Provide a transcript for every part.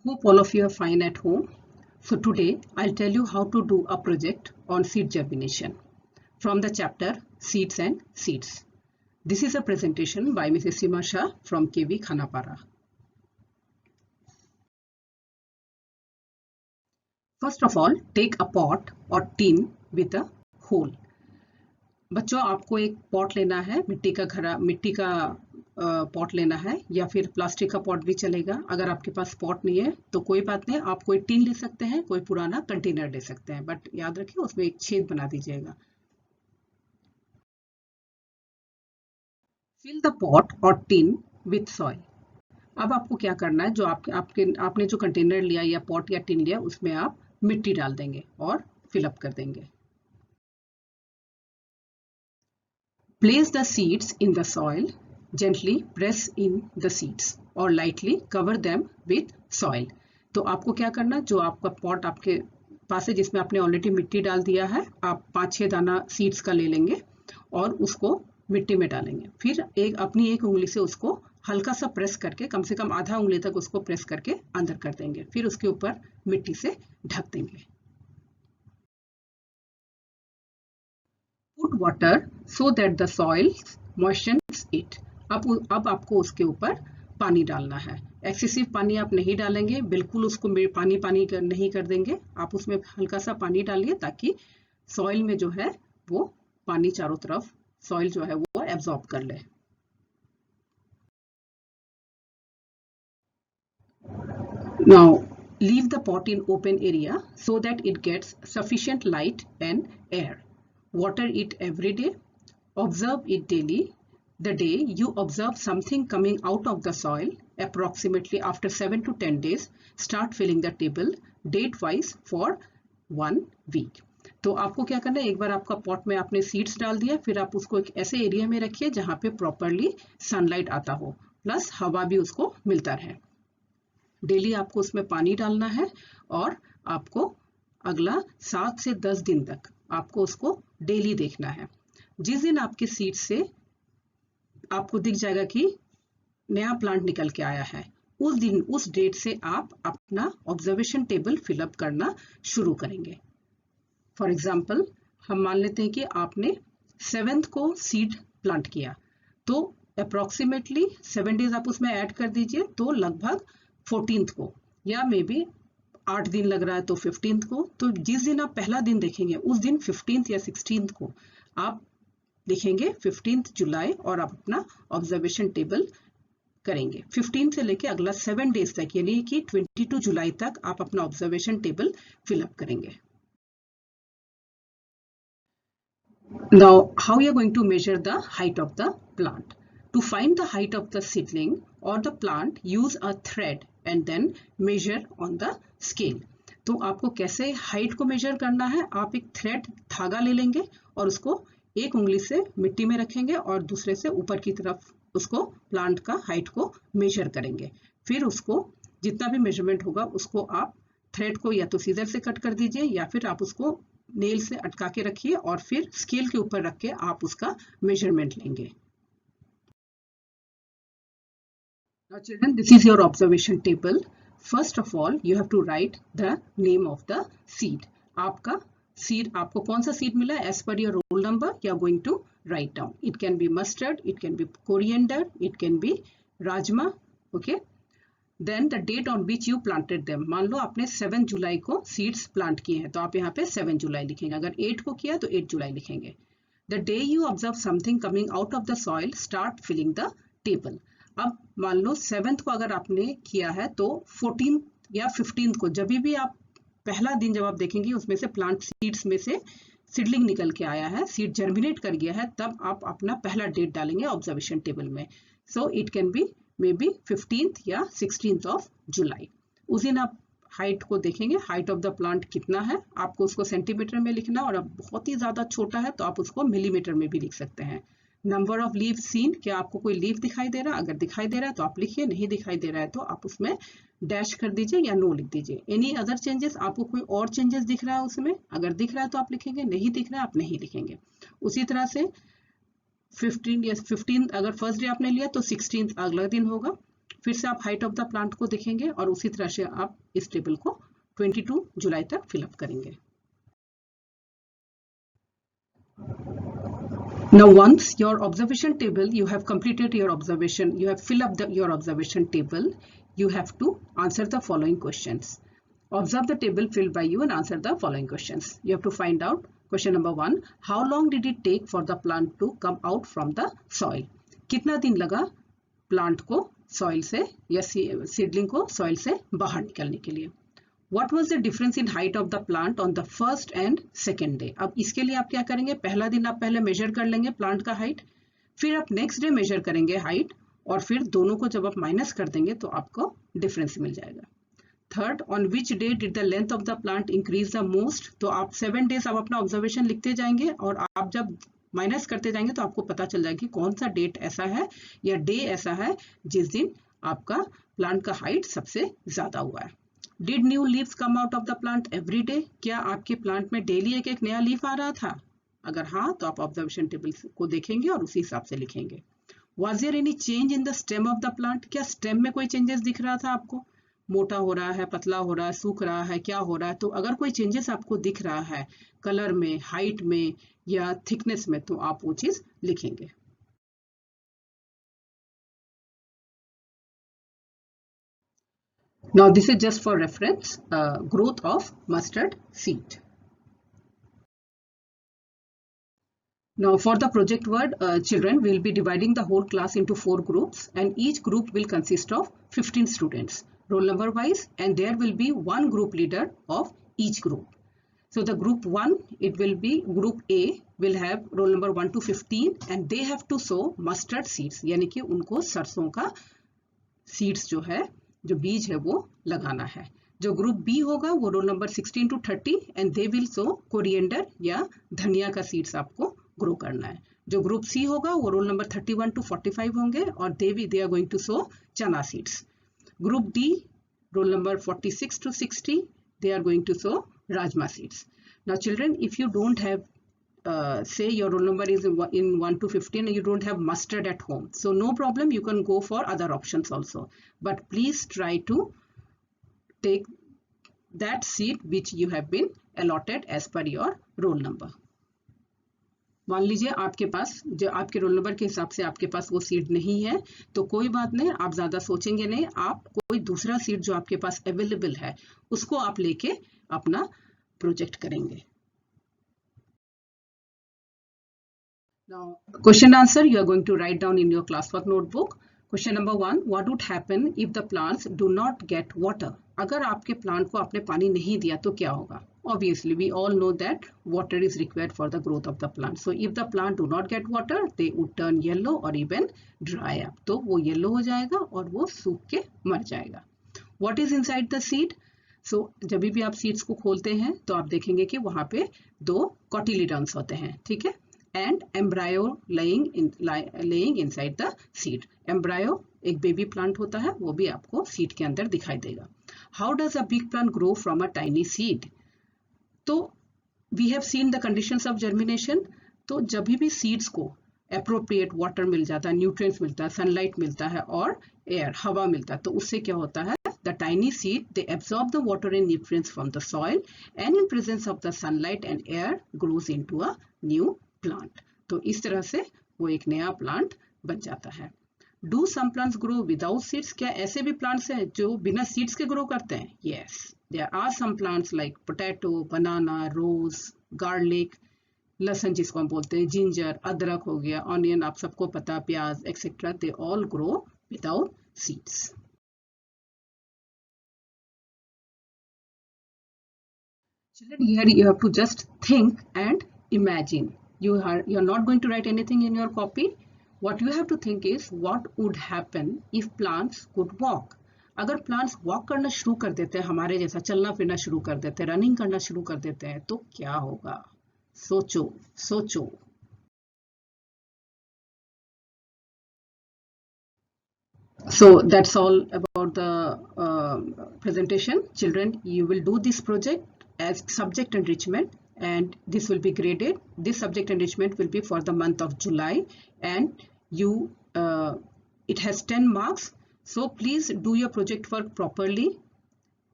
Hope all of you are fine at home. So today I'll tell you how to do a project on seed germination from the chapter Seeds and Seeds. This is a presentation by Mrs. Sima Shah from KV Khanapara. First of all, take a pot or tin with a hole. बच्चों, आपको एक pot लेना है, मिट्टी का pot लेना है या फिर प्लास्टिक का पॉट भी चलेगा। अगर आपके पास पॉट नहीं है तो कोई बात नहीं, आप कोई टिन ले सकते हैं, कोई पुराना कंटेनर ले सकते हैं, बट याद रखिए उसमें एक छेद बना दीजिएगा। फिल द पॉट और टिन विथ सॉइल। अब आपको क्या करना है, जो आपने जो कंटेनर लिया या पॉट या टिन लिया उसमें आप मिट्टी डाल देंगे और फिलअप कर देंगे। Place the seeds in the soil, gently press in the seeds or lightly cover them with soil. तो आपको क्या करना, जो आपका पॉट आपके पास है जिसमें आपने ऑलरेडी मिट्टी डाल दिया है, आप 5-6 दाना सीड्स का ले लेंगे और उसको मिट्टी में डालेंगे। फिर अपनी एक उंगली से उसको हल्का सा प्रेस करके, कम से कम आधा उंगली तक उसको प्रेस करके अंदर कर देंगे। फिर उसके ऊपर मिट्टी से ढक देंगे। Put water so that the soil moistens it. अब आपको उसके ऊपर पानी डालना है। एक्सेसिव पानी आप नहीं डालेंगे, बिल्कुल उसको पानी नहीं कर देंगे। आप उसमें हल्का सा पानी डालिए ताकि सॉइल में जो है वो पानी चारों तरफ सॉइल जो है वो एब्जॉर्ब कर ले। Now leave the pot in open area so that it gets sufficient light and air. Water it every day. Observe it daily. The day you observe something coming out of the soil, approximately after 7 to 10 days, start filling the table date-wise for 1 week. तो आपको क्या करना है, एक बार आपका pot में आपने seeds डाल दिया, फिर आप उसको एक ऐसे एरिया में रखिए जहाँ पे प्रॉपरली सनलाइट आता हो, प्लस हवा भी उसको मिलता रहे। डेली आपको उसमें पानी डालना है और आपको अगला 7 से 10 दिन तक आपको उसको डेली देखना है। जिस दिन आपके सीड से आपको दिख जाएगा कि नया प्लांट निकल के आया है, उस दिन उस डेट से आप अपना ऑब्जर्वेशन टेबल फिलअप करना शुरू करेंगे। फॉर एग्जाम्पल, हम मान लेते हैं कि आपने 7th को सीड प्लांट किया, तो अप्रोक्सीमेटली 7 डेज आप उसमें ऐड कर दीजिए, तो लगभग 14th को, या मे बी 8 दिन लग रहा है तो 15th को। तो जिस दिन आप पहला दिन देखेंगे उस दिन 15th या 16th को आप लिखेंगे 15th जुलाई और आप अपना ऑब्जर्वेशन टेबल करेंगे। 15 से लेके अगला 7 डेज तक, यानी कि 22 जुलाई तक आप अपना ऑब्जर्वेशन टेबल फिलअप करेंगे। Now, how you are going to measure the height of the plant? To find the height of the seedling or the plant, use a thread and then measure on the scale. तो आपको कैसे height को major करना है, आप एक thread धागा ले लेंगे और उसको एक उंगली से मिट्टी में रखेंगे और दूसरे से ऊपर की तरफ उसको प्लांट का हाइट को मेजर करेंगे। फिर उसको जितना भी मेजरमेंट होगा उसको आप थ्रेड को या तो सीजर से कट कर दीजिए या फिर आप उसको नेल से अटका के रखिए और फिर स्केल के ऊपर रख के आप उसका मेजरमेंट लेंगे। Now children, this is your observation table. First of all, you have to write the name of the seed. आपका सीड, आपको कौन सा सीड मिला, as per your roll number you are going to write down. It can be mustard, it can be coriander, it can be rajma. Okay. Then the date on which you planted them. मान लो आपने 7 जुलाई को seeds plant किए हैं, तो आप यहाँ पे 7 जुलाई लिखेंगे। अगर 8 को किया तो 8 जुलाई लिखेंगे। The day you observe something coming out of the soil, start filling the table. अब मान लो 7th को अगर आपने किया है तो 14th या 15th को, जब भी आप पहला दिन जब आप देखेंगे उसमें से प्लांट सीड्स में से सीडलिंग निकल के आया है, सीड जर्मिनेट कर गया है, तब आप अपना पहला डेट डालेंगे ऑब्जर्वेशन टेबल में। So it can be may be 15th या 16th ऑफ जुलाई। उस दिन आप हाइट को देखेंगे, हाइट ऑफ द प्लांट कितना है, आपको उसको सेंटीमीटर में लिखना, और अब बहुत ही ज्यादा छोटा है तो आप उसको मिलीमीटर में भी लिख सकते हैं। नंबर ऑफ लीव सीन, क्या आपको कोई लीव दिखाई दे रहा है, अगर दिखाई दे रहा है तो आप लिखिए, नहीं दिखाई दे रहा है तो आप उसमें डैश कर दीजिए या नो लिख दीजिए। एनी अदर चेंजेस, आपको कोई और चेंजेस दिख रहा है उसमें, अगर दिख रहा है तो आप लिखेंगे, नहीं दिख रहा है आप नहीं लिखेंगे। उसी तरह से 15 अगर फर्स्ट डे आपने लिया तो 16th अगला दिन होगा, फिर से आप हाइट ऑफ द प्लांट को देखेंगे और उसी तरह से आप इस टेबल को 22 जुलाई तक फिलअप करेंगे। Now once your observation table, you have completed your observation, you have filled up your observation table, you have to answer the following questions. Observe the table filled by you and answer the following questions. You have to find out question number 1, how long did it take for the plant to come out from the soil? कितना दिन लगा plant को soil से या seedling को soil से बाहर निकलने के लिए? What was the difference in height of the plant on the first and second day? अब इसके लिए आप क्या करेंगे, पहला दिन आप पहले मेजर कर लेंगे प्लांट का हाइट, फिर आप नेक्स्ट डे मेजर करेंगे हाइट, और फिर दोनों को जब आप माइनस कर देंगे तो आपको डिफरेंस मिल जाएगा। Third, on which day did the length of the plant increase the most? तो आप 7 डेज आप अपना ऑब्जर्वेशन लिखते जाएंगे और आप जब माइनस करते जाएंगे तो आपको पता चल जाएगा कि कौन सा डेट ऐसा है या डे ऐसा है जिस दिन आपका प्लांट का हाइट सबसे ज्यादा हुआ है। Did new leaves come out of the plant every day? क्या आपके प्लांट में डेली एक एक नया लीफ आ रहा था? अगर हाँ तो आप ऑब्जर्वेशन टेबल को देखेंगे और उसी हिसाब से लिखेंगे। Was there any change in the stem of the plant? क्या स्टेम में कोई चेंजेस दिख रहा था आपको? मोटा हो रहा है, पतला हो रहा है, सूख रहा है, क्या हो रहा है? तो अगर कोई चेंजेस आपको दिख रहा है कलर में, हाइट में या थिकनेस में, तो आप वो चीज लिखेंगे। Now this is just for reference, growth of mustard seed. Now for the project word, children will be dividing the whole class into 4 groups and each group will consist of 15 students, roll number wise, and there will be one group leader of each group. So the group 1, it will be group A will have roll number 1 to 15 and they have to sow mustard seeds, यानी कि उनको सरसों का seeds जो है, जो बीज है वो लगाना है। जो ग्रुप बी होगा वो roll number 16 to 30 and they will so coriander या धनिया का सीड्स आपको ग्रो करना है। जो ग्रुप सी होगा वो रोल नंबर 31 to 45 होंगे और they are going to sow chana seeds. Group D roll number 46 to 60 they are going to sow rajma seeds. Now children, if you don't have say your roll number is in 1 to 15 and you don't have mustard at home, so no problem, you can go for other options also, but please try to take that seat which you have been allotted as per your roll number. मान लीजिए आपके पास जो आपके roll number के हिसाब से आपके पास वो सीट नहीं है तो कोई बात नहीं, आप ज्यादा सोचेंगे नहीं, आप कोई दूसरा सीट जो आपके पास अवेलेबल है उसको आप लेके अपना प्रोजेक्ट करेंगे। Now, question answer you are going to write down in your classwork notebook. Question number 1, what would happen if the plants do not get water? अगर आपके प्लांट को आपने पानी नहीं दिया तो क्या होगा? Obviously, we all know that water is required for the growth of the plant. So, if the plant do not get water, they would turn yellow or even dry up. तो वो yellow हो जाएगा और वो सूख के मर जाएगा। What is inside the seed? So, जब भी आप सीड्स को खोलते हैं तो आप देखेंगे कि वहाँ पे 2 cotyledons होते हैं, ठीक है? And embryo laying inside the seed. Embryo एक बेबी प्लांट होता है, वो भी आपको सीड के अंदर दिखाई देगा। How does a big plant grow from a tiny seed? तो we have seen the conditions of germination. तो जब भी सीड्स को appropriate water मिल जाता है, nutrients मिलता है, sunlight मिलता है और air हवा मिलता है, तो उससे क्या होता है? The tiny seed they absorb the water and nutrients from the soil and in presence of the sunlight and air grows into a new plant. तो इस तरह से वो एक नया प्लांट बन जाता है। Do some plants grow without seeds? क्या ऐसे भी प्लांट्स हैं जो बिना सीड्स के ग्रो करते हैं? Yes, there are some plants like potato, banana, rose, garlic, लहसुन जिसको हम बोलते हैं, जिंजर, अदरक हो गया, ऑनियन आप सबको पता, प्याज etcetera, they all grow without seeds. Children, here you have to just think and imagine. You're not going to write anything in your copy. What you have to think is what would happen if plants could walk. अगर plants walk करना शुरू कर देते हैं, हमारे जैसा चलना फिरना शुरू कर देते हैं, रनिंग करना शुरू कर देते हैं, तो क्या होगा? सोचो सोचो। So that's all about the presentation. Children, you will do this project as subject enrichment and this will be graded. This subject enrichment will be for the month of July and it has 10 marks. So please do your project work properly,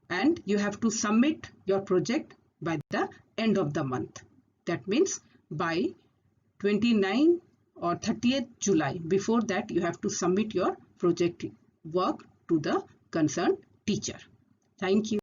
and you have to submit your project by the end of the month. That means by 29 or 30th July. Before that, you have to submit your project work to the concerned teacher. Thank you.